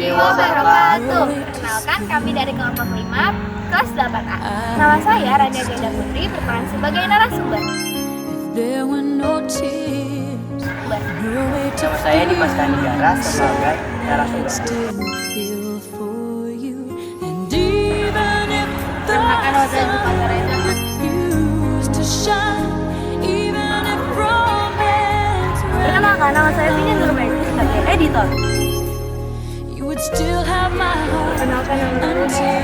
warahmatullahi wabarakatuh. Perkenalkan, kami dari kelompok 5, kelas 8A. Nama saya Rania Ganda Putri, berperan sebagai narasumber. Nama saya Dimas Kanigara sebagai narasumber. Perkenalkan, Hotel Bukatarena. Perkenalkan, nama saya Vina Nurbaiti sebagai editor. Perkenalkan, nama saya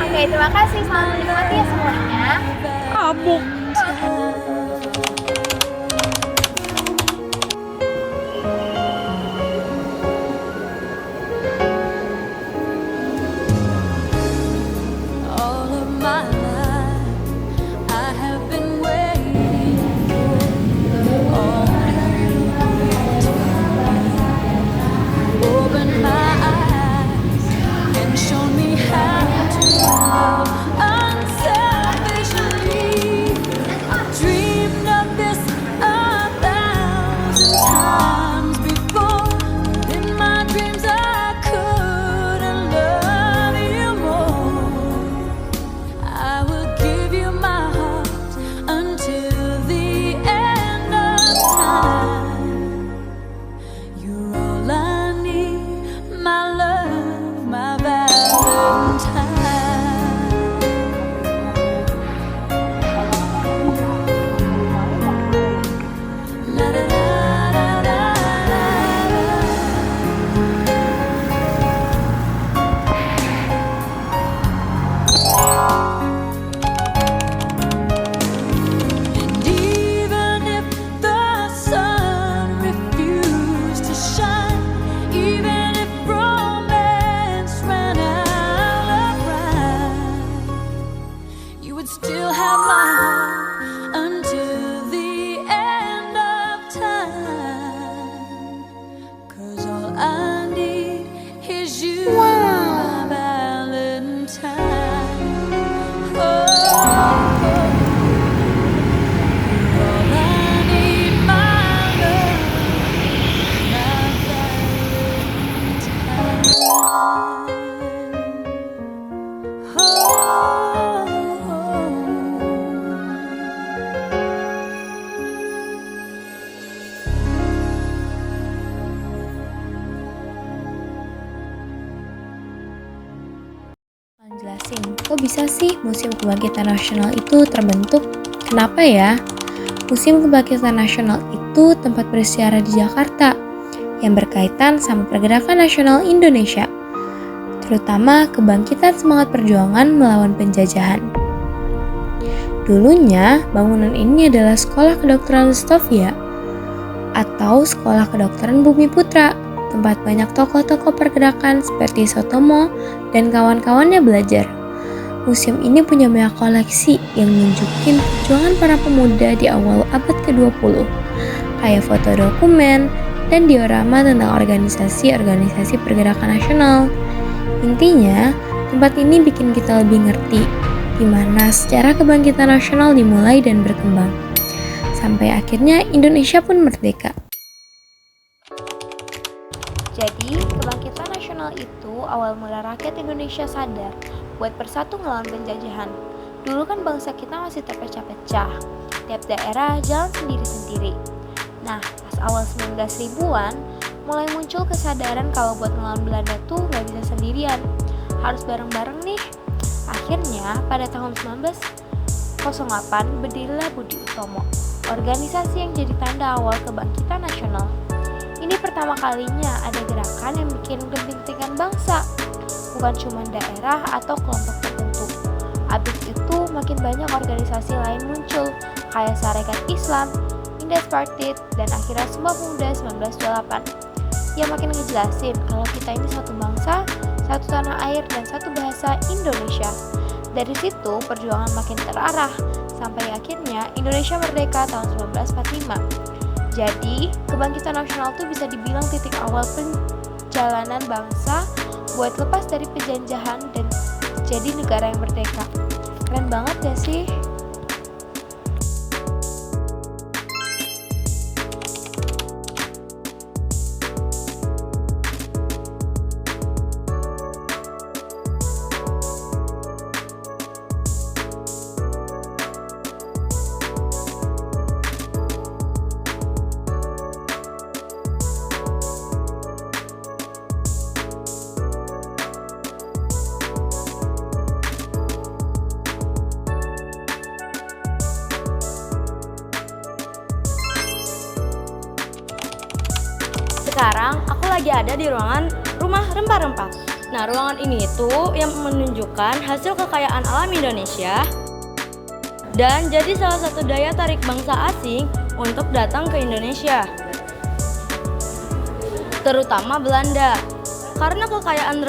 Oke, terima kasih. Selamat menikmati ya semuanya. Jelasin, kok bisa sih Museum Kebangkitan Nasional itu terbentuk? Kenapa ya? Museum Kebangkitan Nasional itu tempat bersejarah di Jakarta yang berkaitan sama pergerakan nasional Indonesia, terutama kebangkitan semangat perjuangan melawan penjajahan. Dulunya, bangunan ini adalah Sekolah Kedokteran Stovia atau Sekolah Kedokteran Bumi Putra, tempat banyak tokoh-tokoh pergerakan seperti Soetomo dan kawan-kawannya belajar. Museum ini punya banyak koleksi yang nunjukin perjuangan para pemuda di awal abad ke-20, kayak foto dokumen dan diorama tentang organisasi-organisasi pergerakan nasional. Intinya, tempat ini bikin kita lebih ngerti gimana sejarah kebangkitan nasional dimulai dan berkembang, sampai akhirnya Indonesia pun merdeka. Jadi, kebangkitan nasional itu awal mula rakyat Indonesia sadar buat bersatu ngelawan penjajahan. Dulu kan bangsa kita masih terpecah-pecah, tiap daerah jalan sendiri-sendiri. Nah, pas awal 19.000-an, mulai muncul kesadaran kalau buat ngelawan Belanda tuh gak bisa sendirian, harus bareng-bareng nih. Akhirnya, pada tahun 1908 berdirilah Budi Utomo, organisasi yang jadi tanda awal kebangkitan nasional. Ini pertama kalinya ada gerakan yang bikin kepentingan bangsa, bukan cuma daerah atau kelompok tertentu. Habis itu makin banyak organisasi lain muncul, kayak Sarekat Islam, Indah Partit, dan akhirnya Sumpah Pemuda 1928. Yang makin ngejelasin kalau kita ini satu bangsa, satu tanah air, dan satu bahasa Indonesia. Dari situ perjuangan makin terarah, sampai akhirnya Indonesia merdeka tahun 1945. Jadi, kebangkitan nasional itu bisa dibilang titik awal perjalanan bangsa buat lepas dari penjajahan dan jadi negara yang merdeka. Keren banget gak sih? Sekarang aku lagi ada di ruangan rumah rempah-rempah. Nah, ruangan ini itu yang menunjukkan hasil kekayaan alam Indonesia dan jadi salah satu daya tarik bangsa asing untuk datang ke Indonesia, terutama Belanda. Karena kekayaan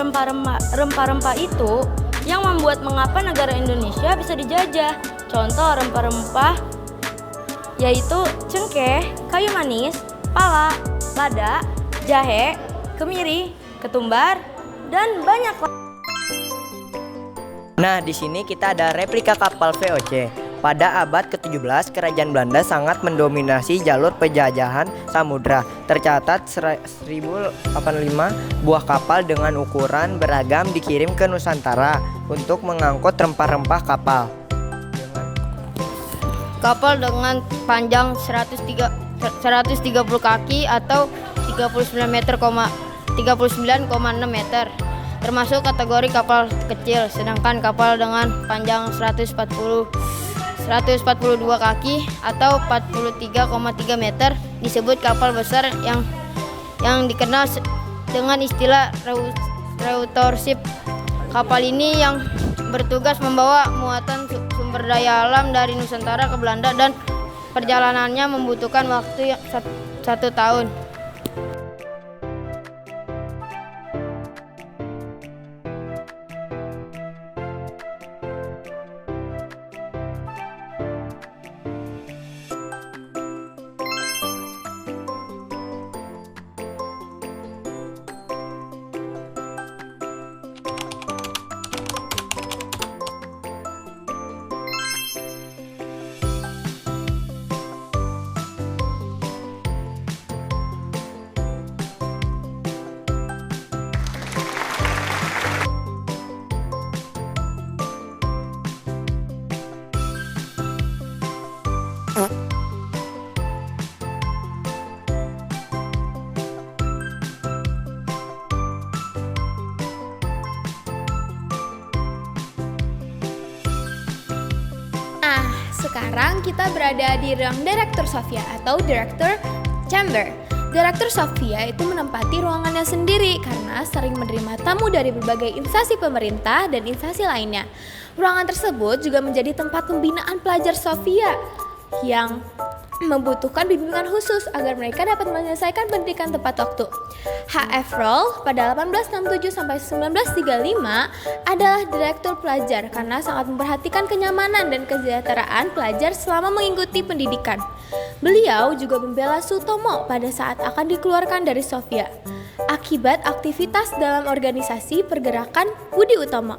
rempah-rempah itu yang membuat mengapa negara Indonesia bisa dijajah. Contoh rempah-rempah yaitu cengkeh, kayu manis, pala, lada, jahe, kemiri, ketumbar, dan banyak lagi. Nah, di sini kita ada replika kapal VOC. Pada abad ke-17, kerajaan Belanda sangat mendominasi jalur penjajahan samudra. Tercatat 1085 buah kapal dengan ukuran beragam dikirim ke Nusantara untuk mengangkut rempah-rempah kapal. Kapal dengan panjang 130 kaki atau 39,6 meter, termasuk kategori kapal kecil, sedangkan kapal dengan panjang 142 kaki atau 43,3 meter disebut kapal besar yang dikenal dengan istilah reutership. Kapal ini yang bertugas membawa muatan sumber daya alam dari Nusantara ke Belanda dan perjalanannya membutuhkan waktu 1 tahun. Nah, sekarang kita berada di ruang Direktur Sophia atau Director Chamber. Direktur Sophia itu menempati ruangannya sendiri karena sering menerima tamu dari berbagai instansi pemerintah dan instansi lainnya. Ruangan tersebut juga menjadi tempat pembinaan pelajar Sophia yang membutuhkan bimbingan khusus agar mereka dapat menyelesaikan pendidikan tepat waktu. H.F. Roll pada 1867 sampai 1935 adalah direktur pelajar karena sangat memperhatikan kenyamanan dan kesejahteraan pelajar selama mengikuti pendidikan. Beliau juga membela Sutomo pada saat akan dikeluarkan dari Sophia akibat aktivitas dalam organisasi pergerakan Budi Utomo.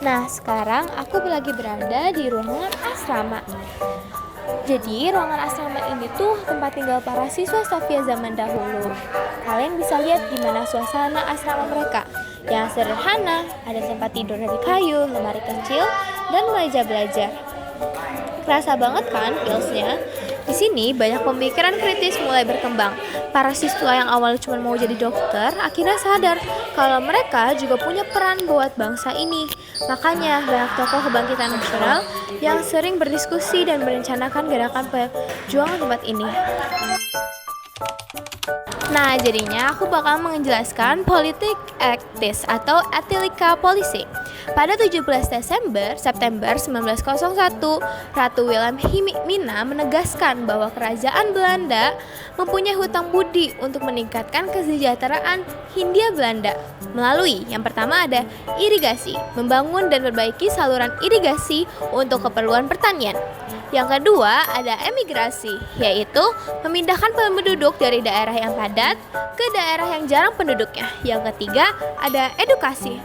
Nah, sekarang aku lagi berada di ruangan asrama. Jadi, ruangan asrama ini tuh tempat tinggal para siswa Sophia zaman dahulu. Kalian bisa lihat gimana suasana asrama mereka. Yang sederhana, ada tempat tidur dari kayu, lemari kecil, dan meja belajar. Kerasa banget kan feels-nya? Di sini banyak pemikiran kritis mulai berkembang. Para siswa yang awalnya cuma mau jadi dokter akhirnya sadar kalau mereka juga punya peran buat bangsa ini. Makanya banyak tokoh kebangkitan nasional yang sering berdiskusi dan merencanakan gerakan perjuangan tempat ini. Nah, jadinya aku bakal menjelaskan politik etis atau etilika polisi. Pada 17 September 1901, Ratu Wilhelmina menegaskan bahwa kerajaan Belanda mempunyai hutang budi untuk meningkatkan kesejahteraan Hindia Belanda. Melalui yang pertama ada irigasi, membangun dan perbaiki saluran irigasi untuk keperluan pertanian. Yang kedua ada emigrasi, yaitu memindahkan penduduk dari daerah yang padat ke daerah yang jarang penduduknya. Yang ketiga ada edukasi.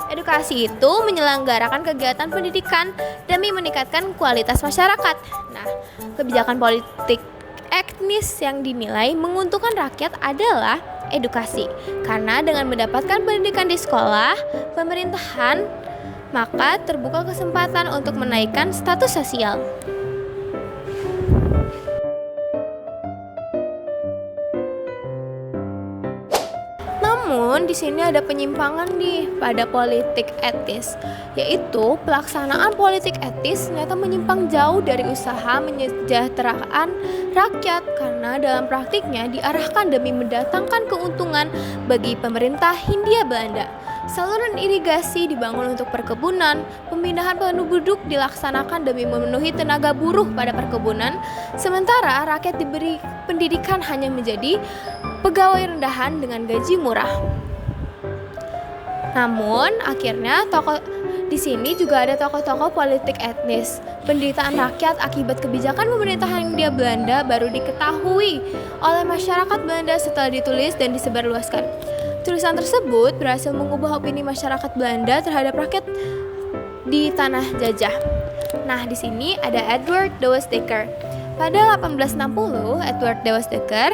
Edukasi itu menyelenggarakan kegiatan pendidikan demi meningkatkan kualitas masyarakat. Nah, kebijakan politik etnis yang dinilai menguntungkan rakyat adalah edukasi. Karena dengan mendapatkan pendidikan di sekolah, pemerintahan, maka terbuka kesempatan untuk menaikkan status sosial. Namun, Namun di sini ada penyimpangan nih pada politik etis, yaitu pelaksanaan politik etis ternyata menyimpang jauh dari usaha menyejahterakan rakyat karena dalam praktiknya diarahkan demi mendatangkan keuntungan bagi pemerintah Hindia Belanda. Saluran irigasi dibangun untuk perkebunan, pemindahan penduduk dilaksanakan demi memenuhi tenaga buruh pada perkebunan, sementara rakyat diberi pendidikan hanya menjadi pegawai rendahan dengan gaji murah. Namun akhirnya di sini juga ada tokoh-tokoh politik etnis. Penderitaan rakyat akibat kebijakan pemerintahan Hindia Belanda baru diketahui oleh masyarakat Belanda setelah ditulis dan disebarluaskan. Tulisan tersebut berhasil mengubah opini masyarakat Belanda terhadap rakyat di tanah jajah. Nah, di sini ada Edward de Westdekker. Pada 1860, Edward de Westdekker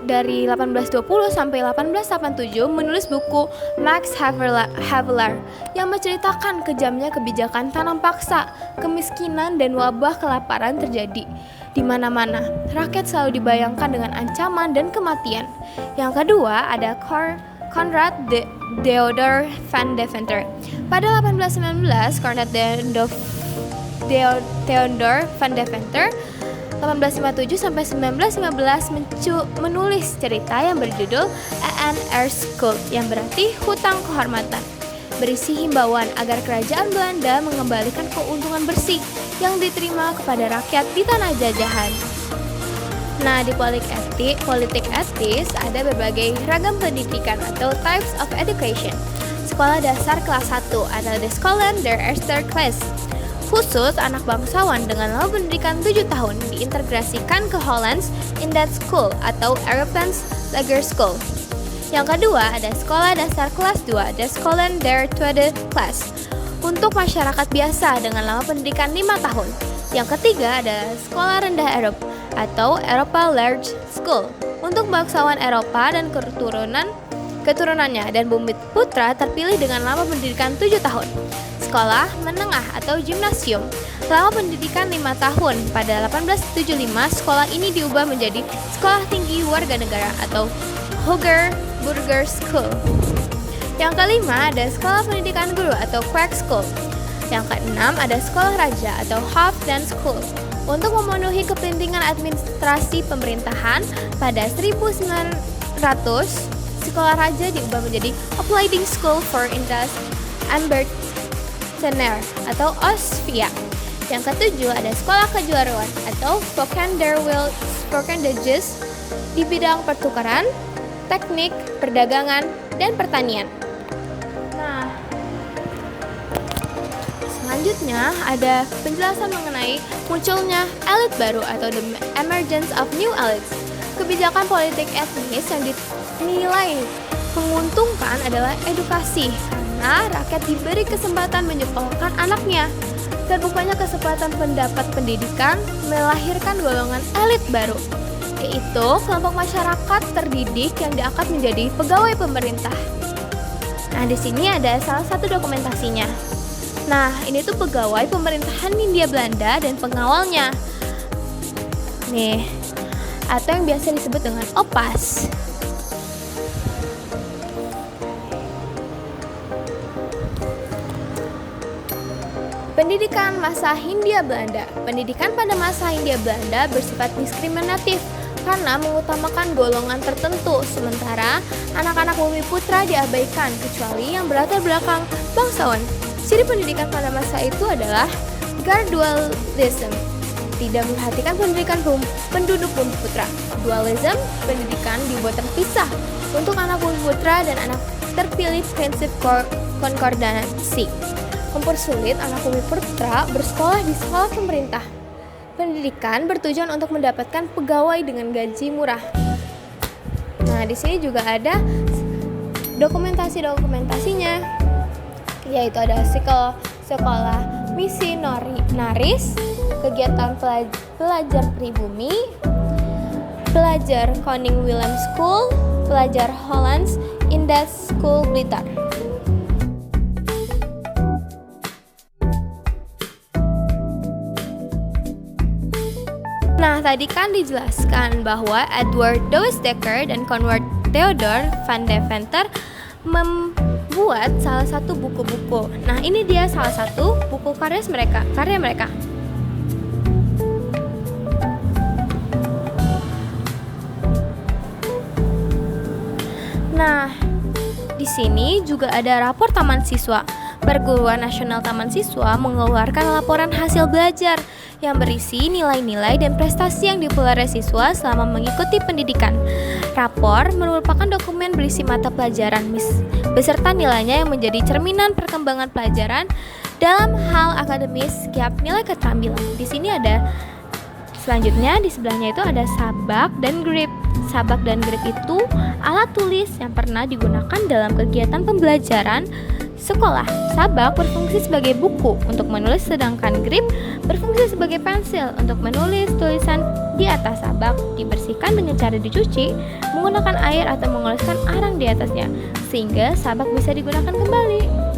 dari 1820 sampai 1887 menulis buku Max Havelaar yang menceritakan kejamnya kebijakan tanam paksa, kemiskinan dan wabah kelaparan terjadi di mana-mana. Rakyat selalu dibayangkan dengan ancaman dan kematian. Yang kedua ada Conrad Theodor van Deventer. Pada 1819, Conrad Theodor van Deventer 1857 sampai 1915 menulis cerita yang berjudul A.N.R. Schuld yang berarti hutang kehormatan, berisi himbauan agar kerajaan Belanda mengembalikan keuntungan bersih yang diterima kepada rakyat di tanah jajahan. Nah, di politik etis ada berbagai ragam pendidikan atau types of education. Sekolah dasar kelas 1 adalah the Scholen der Eerste Klas. Khusus anak bangsawan dengan lama pendidikan 7 tahun diintegrasikan ke Hollands in that School atau Europeans Lager School. Yang kedua ada sekolah dasar kelas 2, the Scholen der Tweede Klas, untuk masyarakat biasa dengan lama pendidikan 5 tahun. Yang ketiga ada sekolah rendah Eropa atau Europa Large School, untuk bangsawan Eropa dan keturunannya dan bumi putra terpilih dengan lama pendidikan 7 tahun. Sekolah menengah atau gymnasium, lama pendidikan 5 tahun. Pada 1875, sekolah ini diubah menjadi sekolah tinggi warga negara atau Hoger Burger School. Yang kelima ada sekolah pendidikan guru atau Quack School. Yang keenam ada sekolah raja atau Hof dan School. Untuk memenuhi kepentingan administrasi pemerintahan, pada 1900 sekolah raja diubah menjadi Opleiding School for Industry Ambtenaar atau Osvia. Yang ketujuh ada sekolah kejuaraan atau Spokendages di bidang pertukaran, teknik, perdagangan, dan pertanian. Nah, selanjutnya ada penjelasan mengenai munculnya elit baru atau the emergence of new elites. Kebijakan politik etnis yang dinilai menguntungkan adalah edukasi, karena rakyat diberi kesempatan menyekolahkan anaknya. Terbukanya kesempatan pendapat pendidikan melahirkan golongan elit baru, yaitu kelompok masyarakat terdidik yang diangkat menjadi pegawai pemerintah. Nah, di sini ada salah satu dokumentasinya. Nah, ini tuh pegawai pemerintahan Hindia Belanda dan pengawalnya. Nih, atau yang biasa disebut dengan OPAS. Pendidikan masa Hindia Belanda. Pendidikan pada masa Hindia Belanda bersifat diskriminatif karena mengutamakan golongan tertentu, sementara anak-anak bumi putra diabaikan kecuali yang berlatar belakang bangsawan. Ciri pendidikan pada masa itu adalah gradualism, tidak memperhatikan pendidikan penduduk bumi putra. Dualism, pendidikan dibuat terpisah untuk anak bumi putra dan anak terpilih, prinsip konkordansi. Mempersulit anak bumi putra bersekolah di sekolah pemerintah. Pendidikan bertujuan untuk mendapatkan pegawai dengan gaji murah. Nah, di sini juga ada dokumentasinya, yaitu ada sekolah misionaris, kegiatan pelajar pribumi, pelajar Koning Willem School, pelajar Hollands in that School Blitar. Nah, tadi kan dijelaskan bahwa Edward de Westdekker dan Conrad Theodor van Deventer membuat salah satu buku-buku. Nah, ini dia salah satu buku karya mereka. Nah, di sini juga ada rapor Taman Siswa. Perguruan Nasional Taman Siswa mengeluarkan laporan hasil belajar yang berisi nilai-nilai dan prestasi yang diperoleh siswa selama mengikuti pendidikan. Rapor merupakan dokumen berisi mata pelajaran beserta nilainya yang menjadi cerminan perkembangan pelajaran dalam hal akademis, setiap nilai keterampilan. Di sini ada selanjutnya di sebelahnya itu ada sabak dan grip. Sabak dan grip itu alat tulis yang pernah digunakan dalam kegiatan pembelajaran sekolah. Sabak berfungsi sebagai buku untuk menulis, sedangkan grip berfungsi sebagai pensil untuk menulis tulisan di atas sabak. Dibersihkan dengan cara dicuci menggunakan air atau mengoleskan arang di atasnya, sehingga sabak bisa digunakan kembali.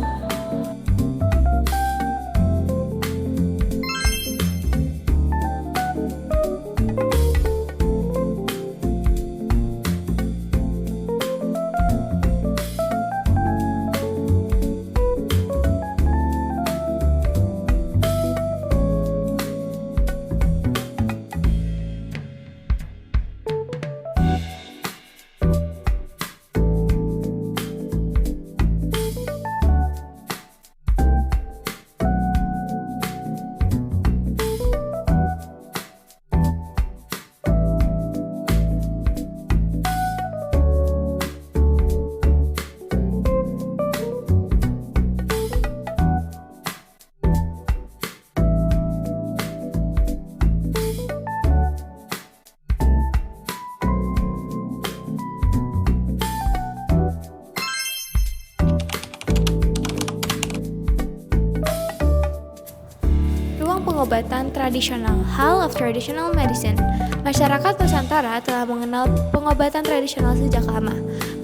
Pengobatan tradisional, Hall of Traditional Medicine. Masyarakat Nusantara telah mengenal pengobatan tradisional sejak lama.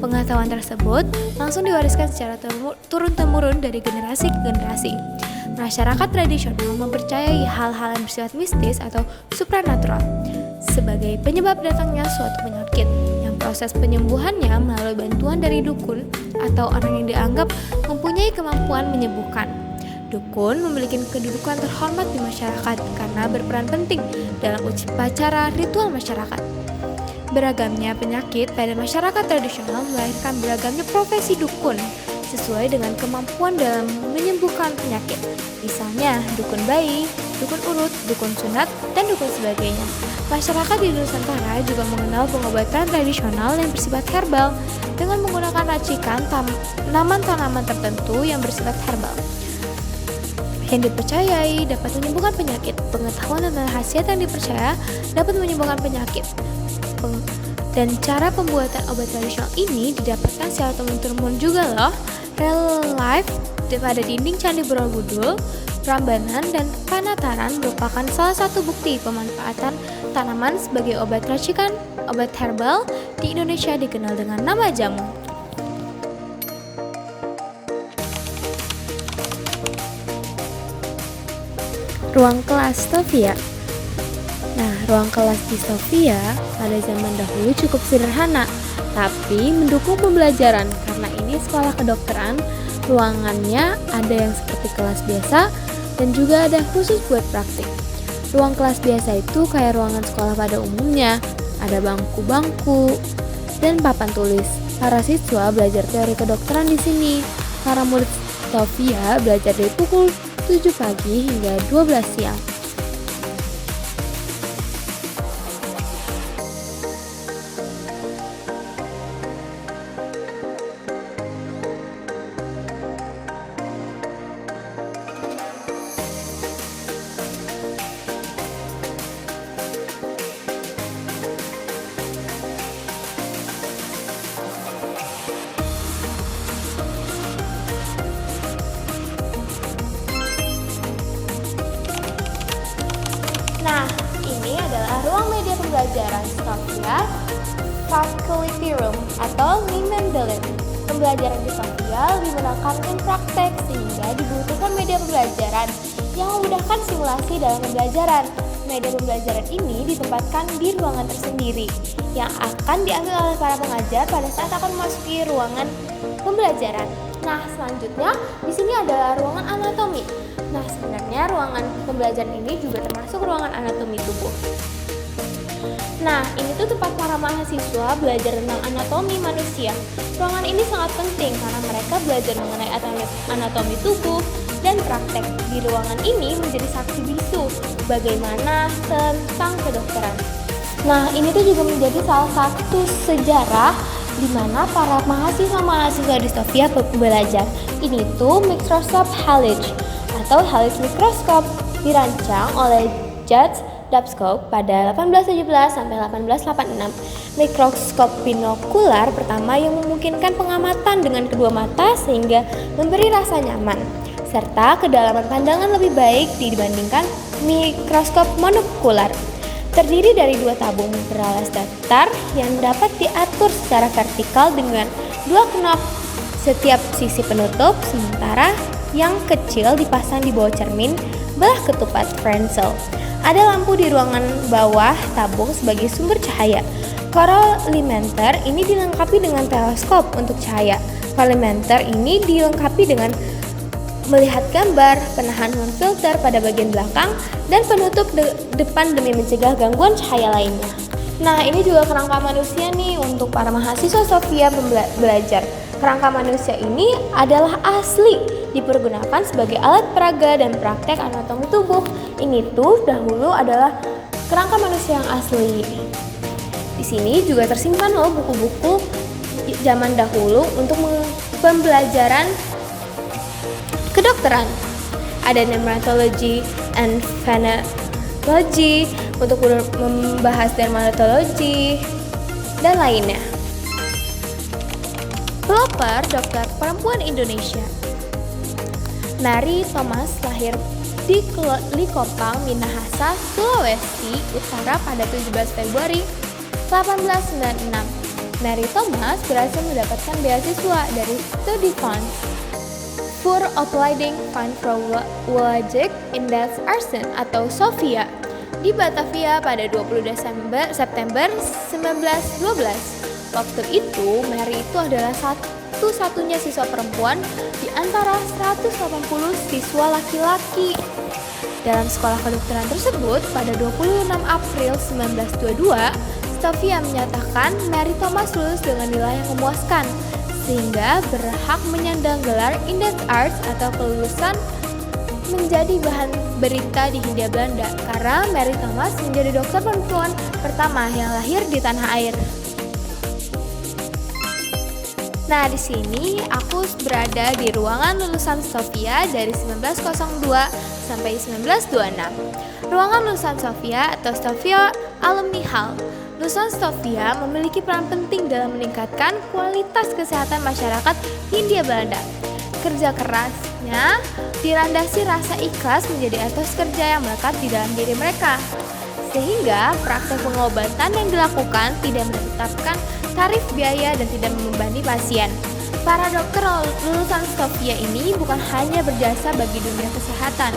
Pengetahuan tersebut langsung diwariskan secara turun-temurun dari generasi ke generasi. Masyarakat tradisional mempercayai hal-hal yang bersifat mistis atau supranatural sebagai penyebab datangnya suatu penyakit, yang proses penyembuhannya melalui bantuan dari dukun atau orang yang dianggap mempunyai kemampuan menyembuhkan. Dukun memiliki kedudukan terhormat di masyarakat karena berperan penting dalam upacara ritual masyarakat. Beragamnya penyakit pada masyarakat tradisional melahirkan beragamnya profesi dukun sesuai dengan kemampuan dalam menyembuhkan penyakit. Misalnya, dukun bayi, dukun urut, dukun sunat, dan dukun sebagainya. Masyarakat di Nusantara juga mengenal pengobatan tradisional yang bersifat herbal dengan menggunakan racikan tanaman tertentu yang bersifat herbal yang dipercayai dapat menyembuhkan penyakit. Pengetahuan tentang khasiat yang dipercaya dapat menyembuhkan penyakit. Dan cara pembuatan obat tradisional ini didapatkan secara turun-temurun juga loh. Relief pada dinding Candi Borobudur, Prambanan, dan Panataran merupakan salah satu bukti pemanfaatan tanaman sebagai obat racikan. Obat herbal di Indonesia dikenal dengan nama jamu. Ruang kelas Sofia. Nah, ruang kelas di Sofia pada zaman dahulu cukup sederhana, tapi mendukung pembelajaran karena ini sekolah kedokteran. Ruangannya ada yang seperti kelas biasa dan juga ada khusus buat praktik. Ruang kelas biasa itu kayak ruangan sekolah pada umumnya, ada bangku-bangku dan papan tulis. Para siswa belajar teori kedokteran di sini. Para murid Sofia belajar dari pukul 7 pagi hingga 12 siang. Nah, ini adalah ruang media pembelajaran Sofia Faculty Room atau Linden Building. Pembelajaran di Sofia lebih menekankan praktek sehingga dibutuhkan media pembelajaran yang memudahkan simulasi dalam pembelajaran. Media pembelajaran ini ditempatkan di ruangan tersendiri yang akan diambil oleh para pengajar pada saat akan memasuki ruangan pembelajaran. Nah, selanjutnya di sini adalah ruangan anatomi. Nah, sebenarnya ruangan pembelajaran ini juga termasuk ruangan anatomi tubuh. Nah, ini tuh tempat para mahasiswa belajar tentang anatomi manusia. Ruangan ini sangat penting karena mereka belajar mengenai anatomi tubuh dan praktek. Di ruangan ini menjadi saksi bisu bagaimana tentang kedokteran. Nah, ini tuh juga menjadi salah satu sejarah di mana para mahasiswa di Sofia belajar. Ini tuh Microsoft Helix atau Helix Microscope dirancang oleh Judge Dapskog pada 1817 sampai 1886. Mikroskop binokular pertama yang memungkinkan pengamatan dengan kedua mata sehingga memberi rasa nyaman, serta kedalaman pandangan lebih baik dibandingkan mikroskop monokular. Terdiri dari dua tabung beralas datar yang dapat diatur secara vertikal dengan dua knop setiap sisi penutup, sementara yang kecil dipasang di bawah cermin belah ketupat Fresnel. Ada lampu di ruangan bawah tabung sebagai sumber cahaya. Colorimeter ini dilengkapi dengan teleskop untuk cahaya. Colorimeter ini dilengkapi dengan melihat gambar, penahan filter pada bagian belakang, dan penutup depan demi mencegah gangguan cahaya lainnya. Nah, ini juga kerangka manusia nih untuk para mahasiswa Sofia belajar. Kerangka manusia ini adalah asli, dipergunakan sebagai alat peraga dan praktek anatomi tubuh. Ini tuh dahulu adalah kerangka manusia yang asli. Di sini juga tersimpan loh buku-buku zaman dahulu untuk pembelajaran kedokteran. Ada dermatology and venereology untuk membahas dermatologi dan lainnya. Pelopor dokter perempuan Indonesia. Mary Thomas lahir di Likopang, Minahasa, Sulawesi Utara pada 17 Februari 1896. Mary Thomas berhasil mendapatkan beasiswa dari Studi Fund voor Opleiding van Vrouwelijk in das Arsen atau Sofia di Batavia pada 20 September 1912. Waktu itu, Mary itu adalah satu-satunya siswa perempuan di antara 180 siswa laki-laki. Dalam sekolah kedokteran tersebut, pada 26 April 1922, Sofia menyatakan Mary Thomas lulus dengan nilai yang memuaskan, sehingga berhak menyandang gelar Indes Arts atau kelulusan menjadi bahan berita di Hindia Belanda, karena Mary Thomas menjadi dokter perempuan pertama yang lahir di tanah air. Nah, di sini aku berada di ruangan lulusan Sofia dari 1902 sampai 1926. Ruangan lulusan Sofia atau Sofia Alumni Hall. Lulusan Sofia memiliki peran penting dalam meningkatkan kualitas kesehatan masyarakat Hindia Belanda. Kerja kerasnya dirandasi rasa ikhlas menjadi etos kerja yang melekat di dalam diri mereka, sehingga praktek pengobatan yang dilakukan tidak menetapkan tarif biaya dan tidak membebani pasien. Para dokter lulusan Sofia ini bukan hanya berjasa bagi dunia kesehatan,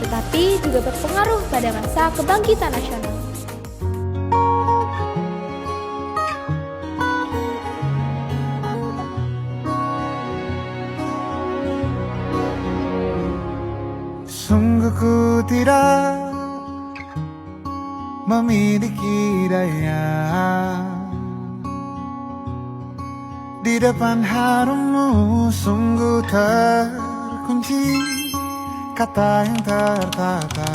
tetapi juga berpengaruh pada masa kebangkitan nasional. Sungguh ku tidak memiliki daya di depan harummu, sungguh terkunci kata yang tertata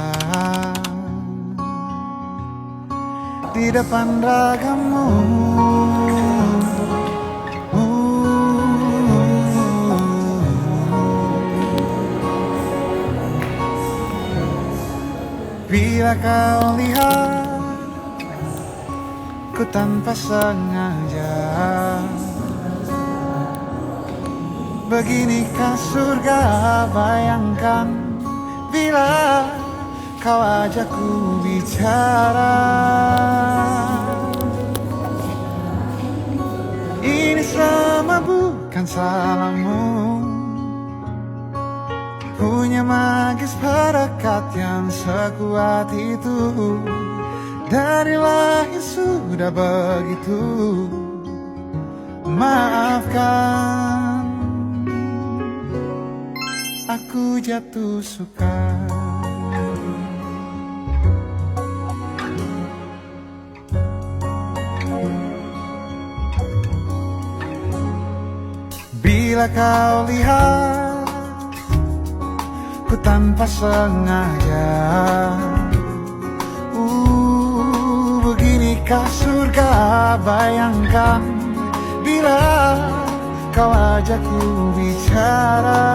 di depan ragamu. Bila kau lihat ku tanpa sengaja, beginikah surga, bayangkan bila kau ajakku bicara. Ini semua bukan salahmu punya magis perekat yang sekuat itu. Dari lahir sudah begitu. Maafkan, aku jatuh suka. Bila kau lihat ku tanpa sengaja, beginikah surga, bayangkan bila kau ajakku bicara.